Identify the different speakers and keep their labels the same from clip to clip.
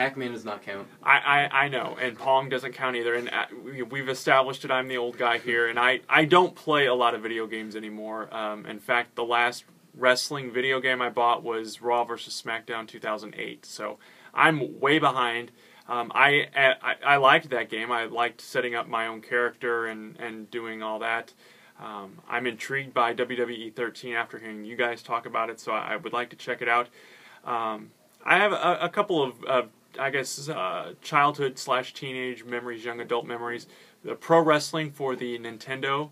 Speaker 1: Pac-Man does not count.
Speaker 2: I know, and Pong doesn't count either. And we've established that I'm the old guy here, and I don't play a lot of video games anymore. In fact, the last wrestling video game I bought was Raw vs. SmackDown 2008. So I'm way behind. I liked that game. I liked setting up my own character and doing all that. I'm intrigued by WWE 13 after hearing you guys talk about it, so I would like to check it out. I have a couple of I guess childhood / teenage memories, young adult memories. The pro wrestling for the Nintendo.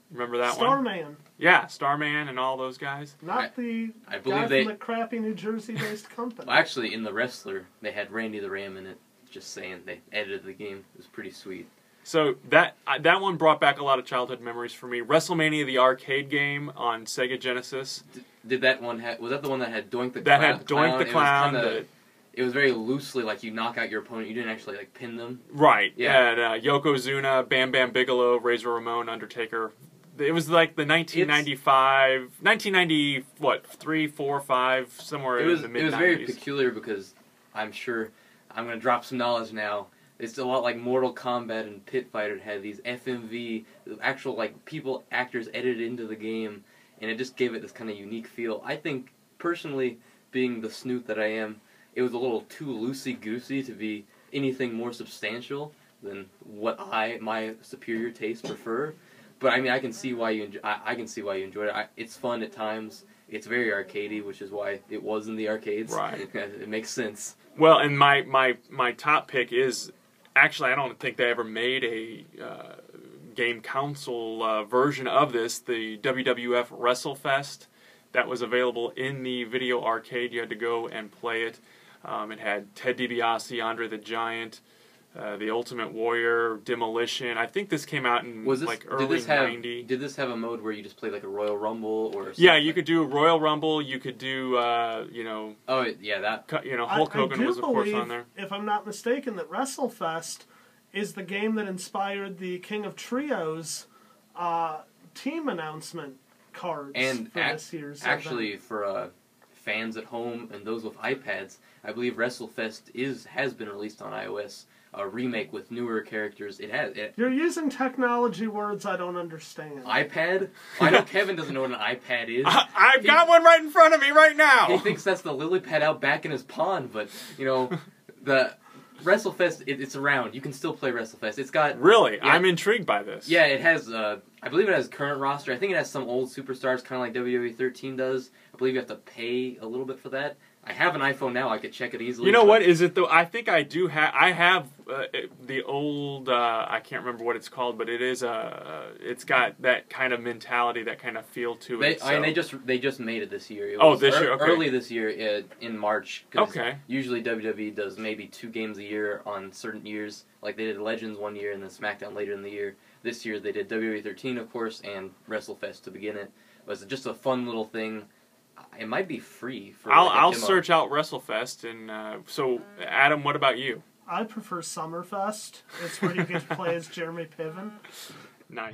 Speaker 2: Remember that one?
Speaker 3: Starman.
Speaker 2: Yeah, Starman and all those guys.
Speaker 3: Not the
Speaker 1: I
Speaker 3: guy from the crappy New Jersey-based company.
Speaker 1: Well, actually, in The Wrestler, they had Randy the Ram in it. Just saying, they edited the game. It was pretty sweet.
Speaker 2: So that one brought back a lot of childhood memories for me. WrestleMania, the arcade game on Sega Genesis.
Speaker 1: Did that one was that the one that had Doink the Clown?
Speaker 2: That had Doink the Clown.
Speaker 1: It was very loosely like you knock out your opponent. You didn't actually like pin them.
Speaker 2: Right.
Speaker 1: Yeah.
Speaker 2: And Yokozuna, Bam Bam Bigelow, Razor Ramon, Undertaker. It was like the 1993, 4, 5, somewhere in the mid-90s.
Speaker 1: It was very peculiar because I'm sure I'm going to drop some knowledge now. It's a lot like Mortal Kombat and Pit Fighter had these FMV, actual like people, actors edited into the game, and it just gave it this kind of unique feel. I think, personally, being the snoot that I am, it was a little too loosey-goosey to be anything more substantial than what my superior taste prefer. But I mean, I can see why you enjoyed it. It's fun at times. It's very arcadey, which is why it was in the arcades.
Speaker 2: Right.
Speaker 1: It makes sense.
Speaker 2: Well, and my top pick is actually I don't think they ever made a game console version of this. The WWF WrestleFest that was available in the video arcade. You had to go and play it. It had Ted DiBiase, Andre the Giant, the Ultimate Warrior, Demolition. I think this came out in like early 90.
Speaker 1: Did this have a mode where you just played like a Royal Rumble or something?
Speaker 2: Yeah, you could do Royal Rumble. You could do
Speaker 1: Oh yeah, that.
Speaker 2: Hulk Hogan was of course on there.
Speaker 3: If I'm not mistaken, that WrestleFest is the game that inspired the King of Trios team announcement cards
Speaker 1: And
Speaker 3: for this year's
Speaker 1: actually
Speaker 3: event.
Speaker 1: for fans at home and those with iPads, I believe WrestleFest has been released on iOS. A remake with newer characters.
Speaker 3: You're using technology words I don't understand.
Speaker 1: iPad? I know Kevin doesn't know what an iPad is.
Speaker 2: I've got one right in front of me right now.
Speaker 1: He thinks that's the lily pad out back in his pond, but the WrestleFest, it's around. You can still play WrestleFest. It's got
Speaker 2: really.
Speaker 1: Yeah,
Speaker 2: I'm intrigued by this.
Speaker 1: Yeah, it has. I believe it has current roster. I think it has some old superstars, kind of like WWE 13 does. I believe you have to pay a little bit for that. I have an iPhone now. I could check it easily.
Speaker 2: You know what is it though? I think I do have. I have the old. I can't remember what it's called, but it is it's got that kind of mentality, that kind of feel to it.
Speaker 1: They just made it this year. It
Speaker 2: was this year. Okay.
Speaker 1: Early this year in March.
Speaker 2: Okay.
Speaker 1: Usually WWE does maybe 2 games a year on certain years. Like they did Legends one year and then SmackDown later in the year. This year they did WWE 13, of course, and WrestleFest to begin it. It was just a fun little thing. It might be free for.
Speaker 2: I'll search out WrestleFest, and so Adam, what about you?
Speaker 3: I prefer Summerfest. It's where you get to play as Jeremy Piven.
Speaker 2: Nice.